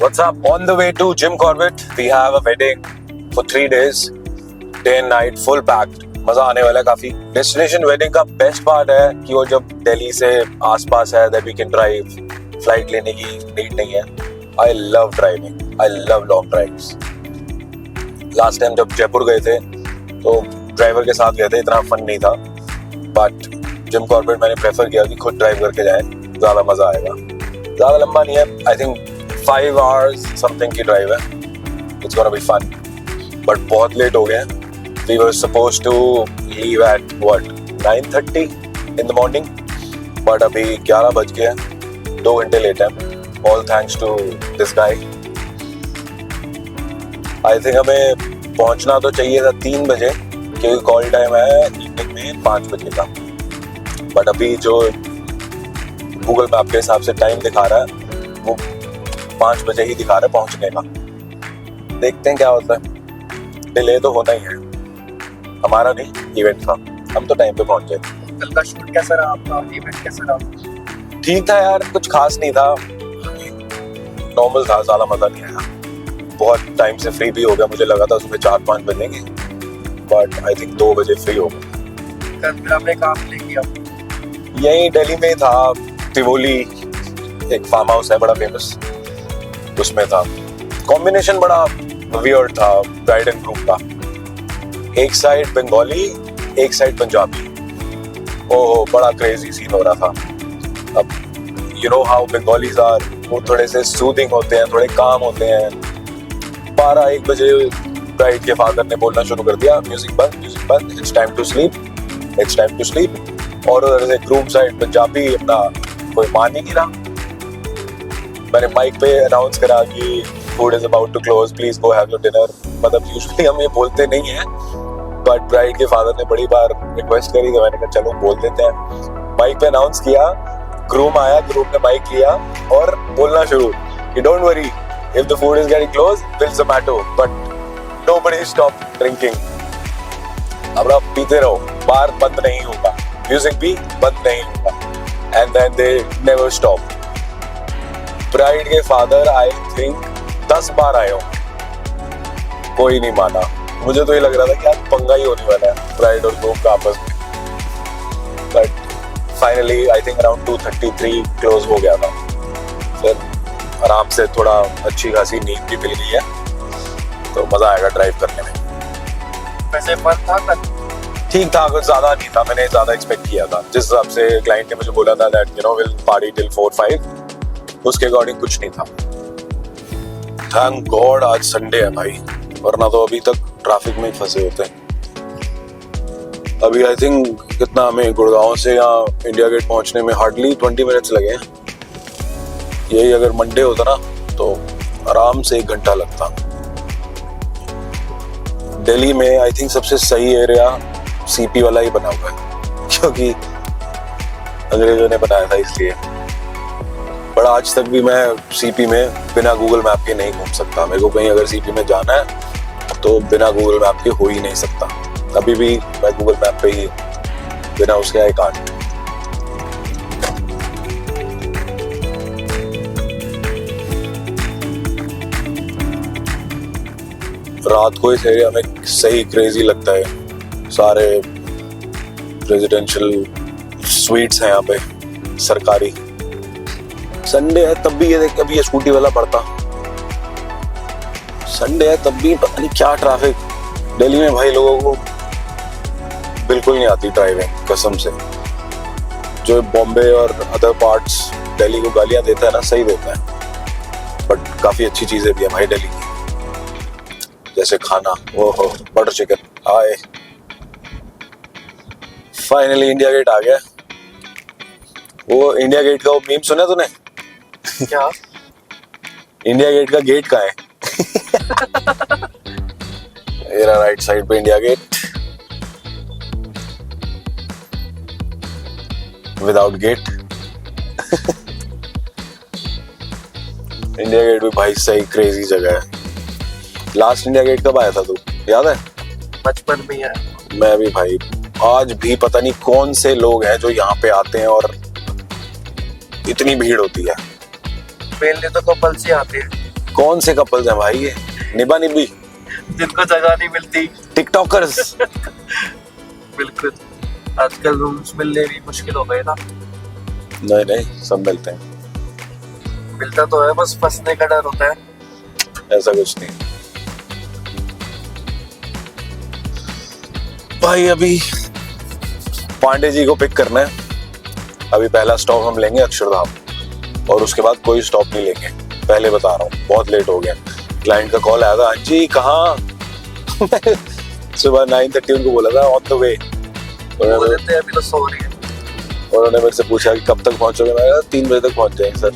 What's up? On the way to Jim Corbett, we have a wedding for 3 days, day and night, full packed. मजा आने वाला है काफी. Destination wedding का best part है कि वो जब दिल्ली से आसपास है, that we can drive. Flight लेने की need नहीं है. I love driving. I love long drives. Last time जब जयपुर गए थे, तो ड्राइवर के साथ गए थे, इतना फन नहीं था. But जिम कॉर्बेट मैंने प्रेफर किया कि खुद ड्राइव करके जाए, ज्यादा मजा आएगा. ज्यादा लंबा नहीं है. I think 5 hours something की ड्राइव है. It's gonna be fun. But बहुत लेट हो गए हैं. We were supposed to leave at 9:30 in the morning. But अभी 11 बज गए हैं. 2 घंटे लेट हैं. All thanks to this guy. I think हमें पहुंचना तो चाहिए था 3 बजे, क्योंकि कॉल टाइम है इवनिंग में 5 बजे का. बट अभी जो गूगल मैप के हिसाब से टाइम दिखा रहा है, वो 5 बजे ही दिखा रहा है पहुंचने का. देखते हैं क्या होता है. डिले तो होना ही है. हमारा नहीं, इवेंट था. हम तो टाइम पे पहुंच गए. कल का शूट कैसा रहा आपका? इवेंट कैसा रहा? ठीक था यार, कुछ खास नहीं था. नॉर्मल था, ज्यादा मजा नहीं आया. बहुत टाइम से फ्री भी हो गया. मुझे लगा था सुबह 4-5 बजेंगे, बट आई थिंक 2 बजे फ्री हो गया. कल फिर आपने कहाँ प्ले किया? यही दिल्ली में था. टिवोली एक फार्म हाउस है बड़ा फेमस, उसमें था. कॉम्बिनेशन बड़ा वियर्ड था ब्राइड एंड ग्रूम का. एक साइड बंगाली, एक साइड पंजाबी. ओह, बड़ा क्रेजी सीन हो रहा था. अब you know how Bengalis are, वो थोड़े से सूदिंग होते हैं, थोड़े काम होते हैं. 12-1 बजे ब्राइड के फादर ने बोलना शुरू कर दिया, म्यूजिक बंद, इट्स टाइम टू स्लीप. और उधर से ग्रूम साइड पंजाबी अपना कोई मान ही नहीं रहा. मैंने माइक पे अनाउंस करा कि food is about to close, please go have your dinner. मतलब यूजुअली हम ये बोलते नहीं हैं, बट ब्राइड के फादर ने बड़ी बार रिक्वेस्ट करी, तो मैंने कहा चलो बोल देते हैं. माइक पे अनाउंस किया, ग्रूम आया, ग्रूम ने माइक लिया और बोलना शुरू कि don't worry, if the food is getting close, will Zomato, but nobody stop drinking. अब आप पीते रहो, बार बंद नहीं होगा, म्यूजिक भी बंद नहीं होगा. And then they never stop. Bride के फादर आई थिंक 10 बार आए हो, कोई नहीं माना. मुझे तो ये लग रहा था कि आज पंगा ही होने वाला है ब्राइड और ग्रूम का आपस में. But finally I think around 2:33 close हो गया था. फिर आराम से थोड़ा अच्छी खासी नींद भी मिल गई है, तो मजा आएगा ड्राइव करने में. वैसे फन था कल? ठीक था, कुछ ज्यादा नहीं था. मैंने ज्यादा एक्सपेक्ट किया था. जिस हिसाब से क्लाइंट ने मुझे बोला था that you know will party till 4-5, उसके अकॉर्डिंग कुछ नहीं था. थैंक गॉड आज संडे है भाई, वरना तो अभी तक ट्रैफिक में फंसे होते हैं. अभी आई थिंक कितना हमें गुड़गांव से यहाँ इंडिया गेट पहुंचने में हार्डली 20 मिनट्स लगे हैं. यही अगर मंडे होता ना तो आराम से 1 घंटा लगता. दिल्ली में आई थिंक सबसे सही एरिया सीपी वाला ही बना हुआ है, क्योंकि अंग्रेजों ने बनाया था इसलिए. पर आज तक भी मैं सीपी में बिना गूगल मैप के नहीं घूम सकता. मेरे को कहीं अगर सीपी में जाना है तो बिना गूगल मैप के हो ही नहीं सकता. अभी भी मैं गूगल मैप पे ही, बिना उसके आई कांट. रात को इस एरिया में सही क्रेजी लगता है. सारे रेजिडेंशियल स्वीट्स हैं यहाँ पे, सरकारी. संडे है तब भी ये देख, अभी ये स्कूटी वाला पड़ता. संडे है तब भी पता नहीं क्या ट्रैफिक. दिल्ली में भाई लोगों को बिल्कुल नहीं आती ड्राइविंग, कसम से. जो बॉम्बे और अदर पार्ट्स दिल्ली को गालियां देता है ना, सही देता है. बट काफी अच्छी चीजें भी है भाई दिल्ली की, जैसे खाना. ओहो, बटर चिकन. हाय, फाइनली इंडिया गेट आ गया. वो इंडिया गेट का वो मीम सुना तूने? क्या? इंडिया गेट का गेट कहाँ है? मेरा राइट साइड पे India gate, without gate. India gate भी भाई सही क्रेजी जगह है. लास्ट इंडिया गेट कब आया था तू, याद है? बचपन में है. मैं भी भाई. आज भी पता नहीं कौन से लोग हैं जो यहाँ पे आते हैं और इतनी भीड़ होती है. मेनली तो कपल्स ही आते हैं. कौन से कपल्स हैं भाई ये? निभा निभी, जिनको जगह नहीं मिलती। टिकटॉकर्स। बिल्कुल, आजकल रूम्स मिलने भी मुश्किल हो गए ना। नहीं नहीं, सब मिलते हैं, मिलता तो है, बस फंसने का डर होता है। ऐसा कुछ नहीं भाई। अभी पांडे जी को पिक करना है। अभी पहला स्टॉप हम लेंगे अक्षरधाम, और उसके बाद कोई स्टॉप नहीं लेंगे, पहले बता रहा हूँ, बहुत लेट हो गया। क्लाइंट का कॉल आया था, हाँ जी कहाँ? सुबह 9:30 उनको बोला था ऑन द वे। अभी तो सो रही है। उन्होंने मेरे से पूछा कि कब तक पहुंचोगे? मैं कहा 3 बजे तक पहुंच जाएंगे सर।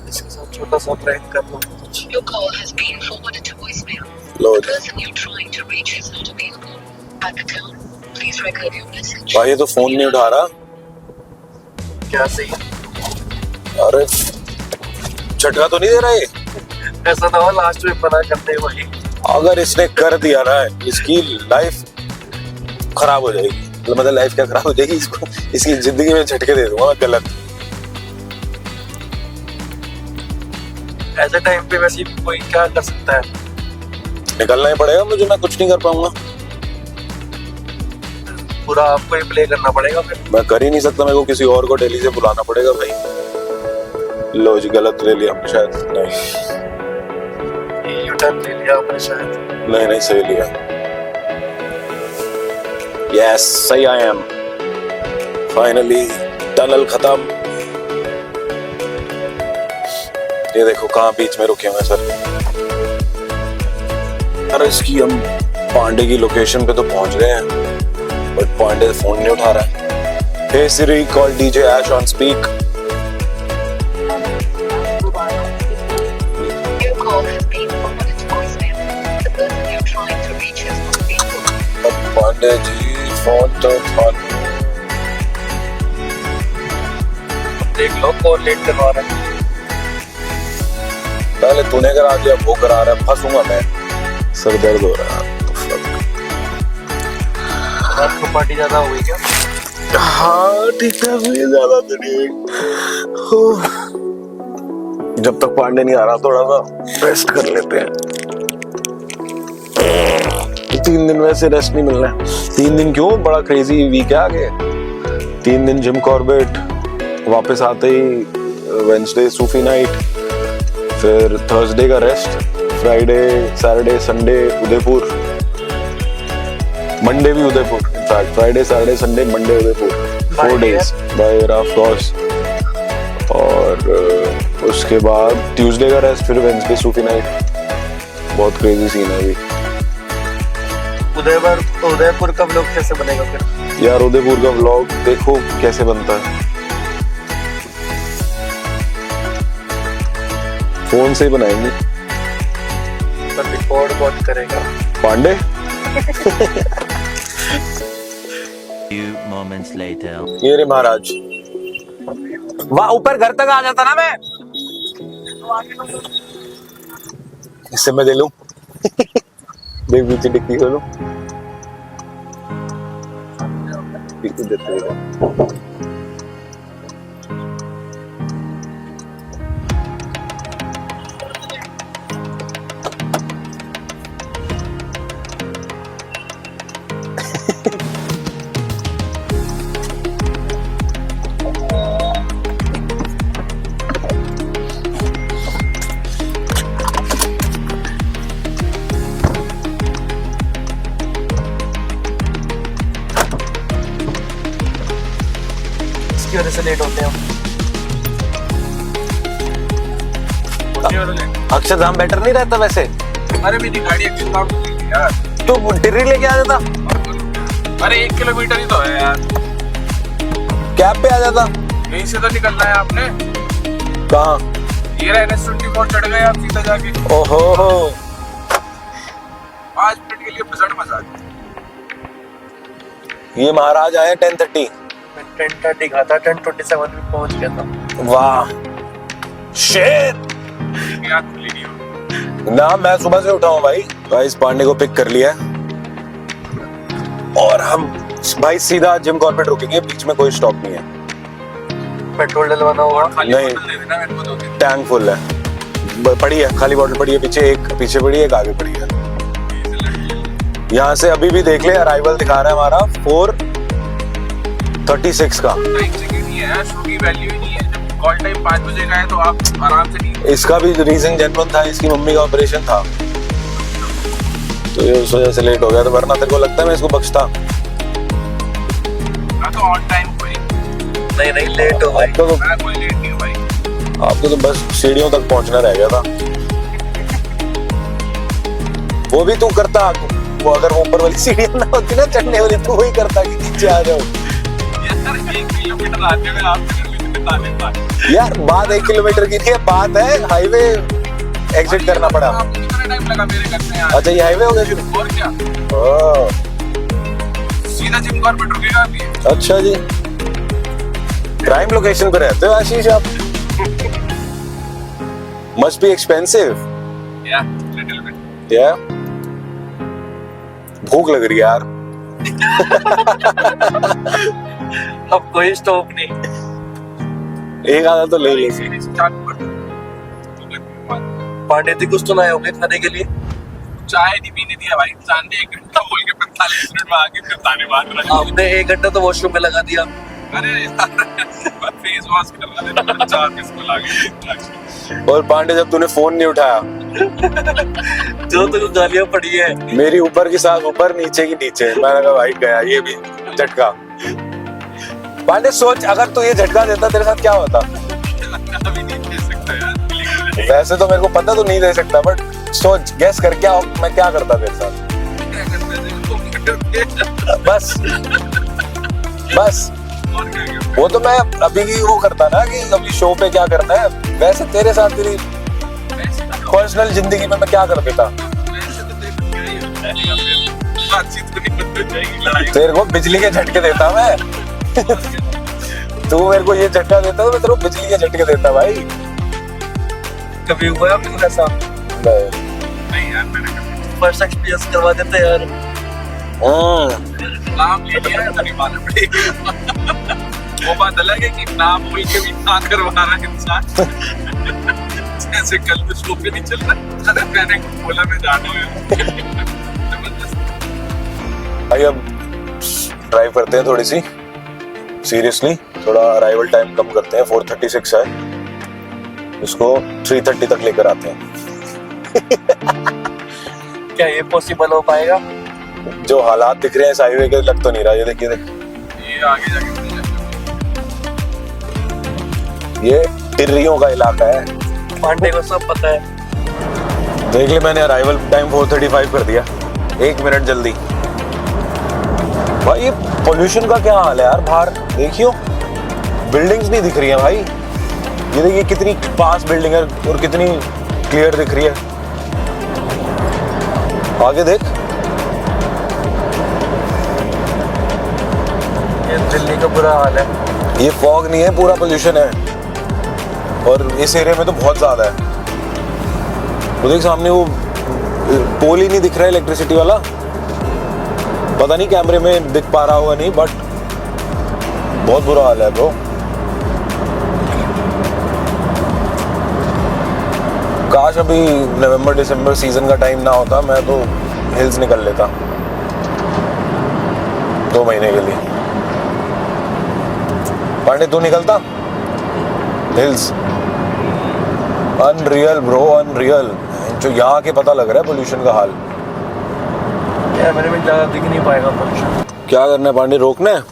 इसके साथ छोटा सा प्रैंक कर लो। Your call has been forwarded to voicemail. Low The ji. person you're trying to reach is not available. At the tone, please record your message. भाई ये तो फोन नहीं उठा रहा। क्या सही? अरे झटका तो नहीं दे रहा ये? ऐसा ना हो लास्ट में पता करते हैं वही। अगर इसने कर दिया ना, इसकी लाइफ खराब हो जाएगी। मतलब लाइफ क्या खराब हो जाएगी, इसको इसकी जिंदगी में झटके दे दूंगा मैं गलत। ऐसे टाइम पे वैसे कोई क्या कर सकता है? निकलना ही पड़ेगा मुझे, मैं कुछ नहीं कर पाऊंगा। पूरा आपको ही प्ले करना पड़ेगा फिर। मैं कर ही नहीं सकता, मेरे को किसी और को दिल्ली से बुलाना पड़ेगा भाई। लो जी, गलत ले लिया हमने शायद। नहीं यू टर्न ले लिया आपने शायद। नहीं नहीं, सही लिया। यस, सही आई एम। फाइनली टनल खत्म। ये देखो कहाँ बीच में रुके हुए सर। अरे इसकी हम पांडे की लोकेशन पे तो पहुंच गए हैं, बट पांडे फोन नहीं उठा रहा है। Hey Siri, call DJ Ash on speak. Your call has been forwarded to voicemail. The person you're trying to reach is not available. अब पांडे जी फोन तो उठा लो। देख लो कॉल लेट करवा रहा है। पहले तूने करा दिया, वो करा रहा है, फंसूंगा मैं। सर दर्द हो रहा है। आपको पार्टी ज्यादा हो गई क्या? हाँ ठीक ठाक हुई, ज्यादा तो नहीं। जब तक पांडे नहीं आ रहा थोड़ा सा रेस्ट कर लेते हैं। 3 दिन वैसे रेस्ट नहीं मिलना है। 3 दिन क्यों, बड़ा क्रेजी वीक है आगे। 3 दिन जिम कॉर्बेट, वापस आते ही वेडनेसडे सूफी नाइट, फिर थर्सडे का rest, Friday Saturday Sunday Udaipur, Monday भी Udaipur. In fact Friday Saturday Sunday Monday Udaipur, 4 days by air of course. और उसके बाद ट्यूसडे का रेस्ट, फिर वेडनेसडे सूफी नाइट। बहुत क्रेजी सीन है अभी। उदयपुर का व्लॉग कैसे बनेगा फिर? यार उदयपुर का व्लॉग देखो कैसे बनता है, फोन से ही बनाएंगे। पर रिकॉर्ड कौन करेगा? पांडे। Few moments later. ये रे महाराज, वहां ऊपर घर तक आ जाता ना मैं। इससे मैं ले लूं। देख पीछे डिक्की खोलूं। इसकी वजह से लेट होते हैं हम। अक्षरधाम बेटर नहीं रहता वैसे? अरे मेरी गाड़ी एक्सीडेंट हो गई यार। तो टिर्री लेके आ जाता, अरे 1 किलोमीटर ही तो है यार। कैब पे आ जाता। यहीं से तो निकलना है आपने। कहाँ? ये NS24 चढ़ गए आप सीधा जाके। ओहो, 5 मिनट के लिए बजट मजा। ये महाराज आए 10:30। 10:30 का था, 10:27 में पहुंच गया था। वाह शेर। क्या खुली नहीं हो। ना मैं सुबह से उठा हूँ भाई। गाइस पांडे को पिक कर लिया है और हम भाई सीधा जिम कॉर्बेट रुकेंगे, बीच में कोई स्टॉप नहीं है। पेट्रोल डलवाना होगा। खाली नहीं। बोतल दे देना मेरे को 2-3। टैंक फुल है, पड़ी है खाली बॉटल पड़ी है, पीछे पड़ी है, एक आगे पड़ी है। यहाँ से अभी भी देख ले, अराइवल दिखा रहा है हमारा 4:36 का। टाइम से क्यों नहीं है, शो की वैल्यू ही नहीं है। जब कॉल टाइम 5 बजे का है तो आप आराम से नहीं। इसका भी रीजन जेन्युइन था, इसकी मम्मी का ऑपरेशन था तो ये उस वजह से लेट हो गया। तो वरना तेरे को लगता है मैं इसको बख्शता? मैं तो ऑन टाइम कोई, नहीं लेट हो भाई। आपको मैं कोई लेट नहीं हूँ भाई। तो बस सीढ़ियों तक पहुंचना रह गया था। वो भी तू करता, वो अगर वो ऊपर वाली सीढ़ियां ना होती ना चढ़ने वाली, तू वही करता कि नीचे आ जाओ। यार 1 किलोमीटर आते हुए आपसे यार बात 1 किलोमीटर की नहीं है, बात है हाईवे एग्जिट करना पड़ा। आपको कितना टाइम लगा मेरे घर से यहाँ? अच्छा ये हाईवे हो गया शुरू? और क्या, ओह, सीधा जिम कॉर्बेट रुकेगा अभी। अच्छा जी, प्राइम लोकेशन पे रहते हो आशीष आप। Must be expensive. या लिटिल बिट। या भूख लग रही है यार। अब कोई स्टॉप नहीं। एक आधा तो ले ले। सीरीज चालू कर दो। पांडे जी कुछ तो लाए होंगे खाने के लिए। चाय नहीं पीने दिया भाई, चांदी 1 घंटा बोल के 45 मिनट में आके फिर ताने मार रहा है। आपने 1 घंटा तो वॉशरूम में लगा दिया। अरे यार फेस वॉश कर रहा था, 4 मिस कॉल आ गई। और पांडे जब तूने फोन नहीं उठाया, जो तो गालियां पड़ी है। मेरी ऊपर की सांस ऊपर, नीचे की नीचे, मैंने कहा भाई गया ये भी झटका। पांडे सोच, अगर तू ये झटका देता तेरे साथ क्या होता? अभी नहीं दे सकता यार। वैसे तो मेरे को पता तो नहीं दे सकता, बट सोच गैस कर क्या मैं क्या करता तेरे साथ। क्या करते थे उसको? बस बस और क्या करते? वो तो मैं अभी की वो करता ना कि अभी शो पे क्या करना है, वैसे तेरे साथ तेरी वैसे तो पर्सनल जिंदगी में मैं क्या कर देता। वैसे तो देखो क्या ही होता है या फिर बातचीत तो नहीं बंद हो जाएगी, लड़ाई तेरे को बिजली के झटके देता मैं। तू मेरे को ये झटका देता तो मैं तेरे को बिजली के झटके देता भाई। कभी हुआ है आपके ऐसा? नहीं यार, मैंने कभी फर्स्ट एक्सपीरियंस करवा देते यार। नाम ले लिया है तो नहीं मालूम पड़ेगा। वो बात अलग है कि नाम बोल के भी ना करवा रहा है इंसान। जैसे कल तो शो पे नहीं चल रहा, अरे मैंने बोला मैं जाना है। भाई अब ड्राइव करते हैं थोड़ी सी सीरियसली, थोड़ा अराइवल टाइम कम करते हैं, 4:36 है, इसको 3:30 तक लेकर आते हैं। क्या ये पॉसिबल हो पाएगा? जो हालात दिख रहे हैं इस हाईवे के, लग तो नहीं रहा। ये देखिए देख, ये आगे जाके मिल जाएगा। ये टिर्रियों का इलाका है। पांडे को सब पता है। देख ले, मैंने अराइवल टाइम 4:35 कर दिया, 1 मिनट जल्दी। भाई ये पोल्यूशन का क्या हाल है यार, बाहर देखियो बिल्डिंग्स नहीं दिख रही हैं भाई। ये देखिए कितनी पास बिल्डिंग है और कितनी क्लियर दिख रही है। आगे देख, ये दिल्ली का बुरा हाल है। ये फॉग नहीं है, पूरा पोल्यूशन है और इस एरिया में तो बहुत ज्यादा है। वो देख सामने वो पोल ही नहीं दिख रहा है इलेक्ट्रिसिटी वाला, पता नहीं कैमरे में दिख पा रहा होगा नहीं, बट बहुत बुरा हाल है ब्रो। काश अभी नवंबर दिसंबर सीजन का टाइम ना होता, मैं तो हिल्स निकल लेता 2 महीने के लिए। पांडे तू निकलता हिल्स? Unreal bro, unreal. जो यहाँ के पता लग रहा है पोल्यूशन का हाल। यार मेरे में ज्यादा दिख नहीं पाएगा पोल्यूशन। क्या करना है पांडे, रोकना है?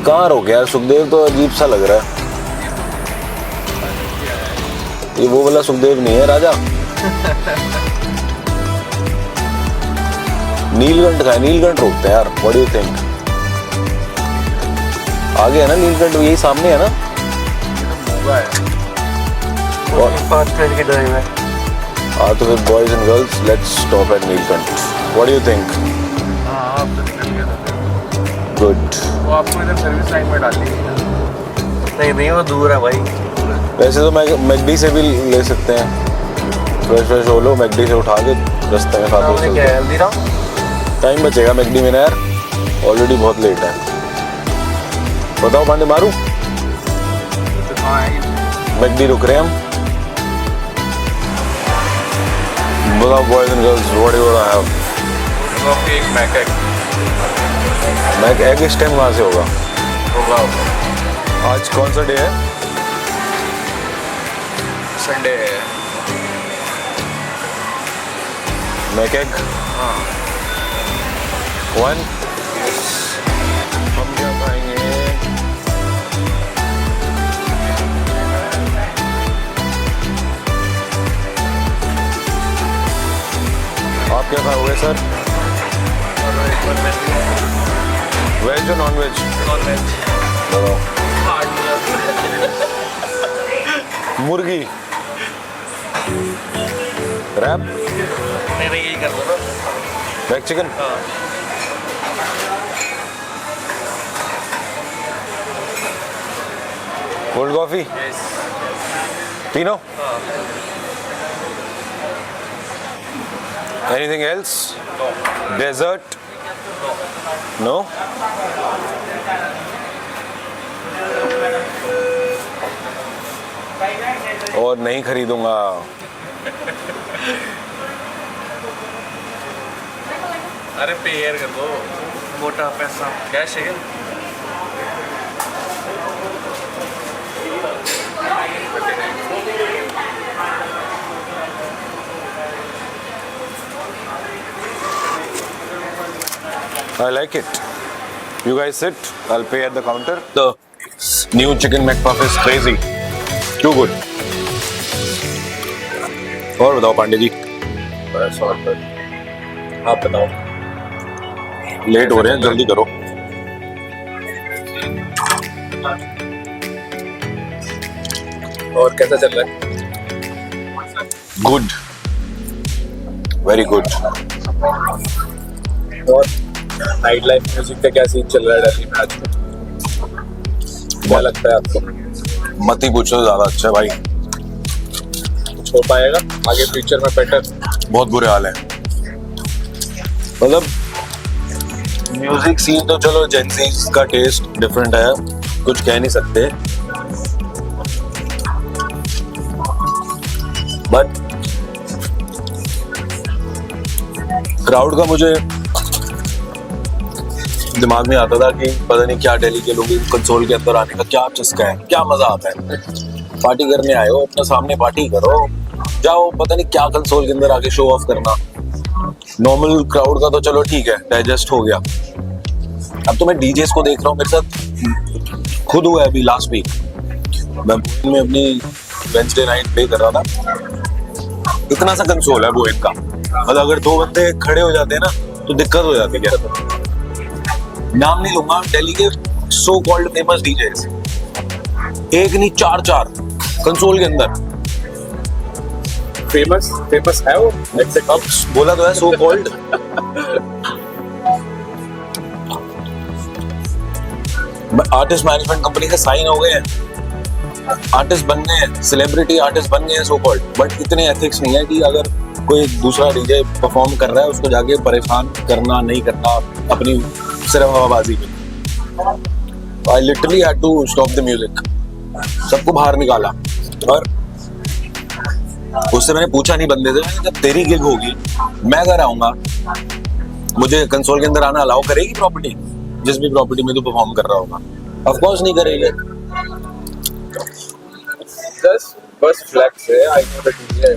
कहाँ रोके यार, सुखदेव तो अजीब सा लग रहा है। ये वो वाला सुखदेव नहीं है राजा। नीलकंठ का है, नीलकंठ रोकते हैं यार। What do you think? आगे है ना नीलकंठ, यही सामने है ना। होगा है। और 5 मिनट की ड्राइव है। तो फिर boys and girls, let's stop at Neelkanth. What do you think? हाँ आप तो निकल गया था। गुड। वो आपको इधर सर्विस लाइन में डाल दी। नहीं वो दूर है भाई। वैसे तो मैकडी से भी ले सकते हैं, फ्रेश हो लो, मैकडी से उठा के रास्ते में खाते आपने क्या चलते। हल्दीराम? टाइम बचेगा मैकडी में ना यार, ऑलरेडी बहुत लेट है। बताओ पांडे मारू, तो हाँ है मैकडी रुक रहे हैं हम। बताओ boys and girls, what you have? Coffee एक मैक मैक एग इस टाइम कहाँ से होगा? होगा आज कौन सा डे है? संडे है। मैक एग हाँ 1। हम क्या खाएंगे? आप क्या खाओगे सर? वेज और नॉन वेज? बताओ। मुर्गी, रैप, मैंने यही कर दो ना। Back chicken. कोल्ड कॉफी तीनों? Anything else? डेजर्ट? नो? और नहीं खरीदूंगा। अरे पे हेयर कर दो। मोटा पैसा कैश है क्या? I like it. You guys sit. I'll pay at the counter. The new chicken McPuff is crazy. Too good. और बताओ पांडे जी, बस और कुछ। आप बताओ। लेट हो रहे हैं, जल्दी करो। और कैसा चल रहा है? Good, very good. और नाइट लाइफ म्यूजिक का क्या सीन चल रहा है दिल्ली में आजकल? क्या लगता है आपको? मत ही पूछो, ज्यादा अच्छा है भाई। कुछ हो पाएगा आगे फ्यूचर में बेटर? बहुत बुरे हाल है। मतलब म्यूजिक सीन तो चलो जेंसीज का टेस्ट डिफरेंट है, कुछ कह नहीं सकते, बट क्राउड का मुझे दिमाग में आता था कि पता नहीं क्या दिल्ली के लोग कंसोल के अंदर आने का क्या चस्का है, क्या मजा आता है। पार्टी करने आए हो, अपने सामने पार्टी करो, जाओ, पता नहीं क्या कंसोल के अंदर आके शो ऑफ करना। नॉर्मल क्राउड का तो चलो ठीक है, डाइजेस्ट हो गया। अब तो मैं डीजेस को देख रहा हूँ, मेरे साथ खुद हुआ है अभी लास्ट वीक। मैं बोइन में अपनी वेंसडे नाइट प्ले कर रहा था, इतना सा कंसोल है बोइन का, मतलब अगर दो बंदे खड़े हो जाते हैं ना तो दिक्कत हो जाती है। क्या नाम नहीं लूंगा, दिल्ली के सो कॉल्ड फेमस डीजेस, एक नहीं चार चार कंसोल के अंदर। फेमस है वो? अब बोला तो है so called. Artist management company से साइन हो गए हैं, आर्टिस्ट बन गए हैं, सेलिब्रिटी आर्टिस्ट बन गए हैं सो कॉल्ड, बट इतने एथिक्स नहीं है कि अगर कोई दूसरा डीजे परफॉर्म कर रहा है उसको जाके परेशान करना, नहीं करना अपनी सिर्फ हवाबाजी में। I literally had to stop the music, सबको बाहर निकाला। और उससे मैंने पूछा नहीं बंदे से, जब तेरी गिग होगी मैं घर आऊंगा, मुझे कंसोल के अंदर आना अलाउ करेगी प्रॉपर्टी? जिस भी प्रॉपर्टी में तू परफॉर्म कर रहा होगा, ऑफ कोर्स नहीं करेगी। बस फ्लेक्स है, आई नो दैट डीजे।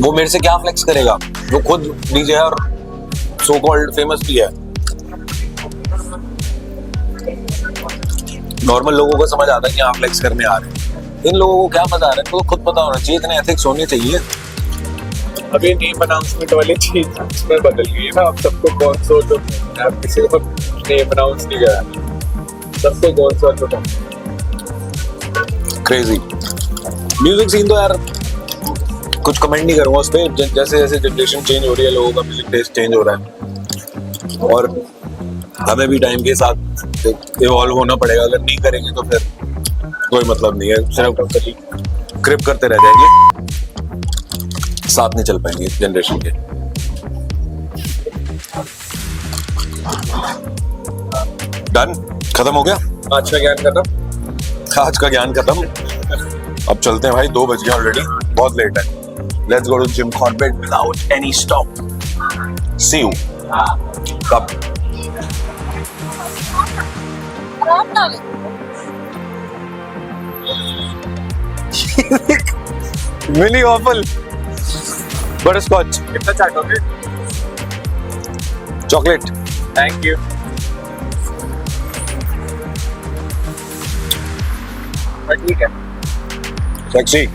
वो मेरे से क्या फ्लेक्स करेगा? वो खुद डीजे है और सो कॉल्ड फेमस भी है। नॉर्मल लोगों को समझ आता है कि हाँ फ्लेक्स करने आ रहे हैं, इन लोगों को क्या मजा आ रहा है तो खुद पता होना चाहिए, इतने एथिक्स होने चाहिए। अभी नेम अनाउंसमेंट वाली चीज उसमें बदल गई है ना, अब सबको कौन सो तो अब किसी को नेम अनाउंस नहीं करा, सबको कौन सो तो क्रेजी म्यूजिक सीन तो यार कुछ कमेंट नहीं करूंगा उस पर। जैसे जैसे जनरेशन चेंज हो रही है, लोगों का म्यूजिक टेस्ट चेंज हो रहा है और हमें भी टाइम के साथ इवॉल्व होना पड़ेगा। अगर नहीं करेंगे तो फिर कोई मतलब नहीं है, सिर्फ क्रिप करते रह जाएंगे। साथ नहीं चल पाएंगे इस जनरेशन के। डन, खत्म हो गया आज का ज्ञान खत्म। आज का ज्ञान खत्म। अब चलते हैं भाई, 2 बज गए ऑलरेडी, बहुत लेट है। Let's go to Jim Corbett without any stop. See you कब। मिनी वॉफल, बटर स्कॉच, कितना चाटोगे? चॉकलेट। Thank you. ठीक है। सेक्सी।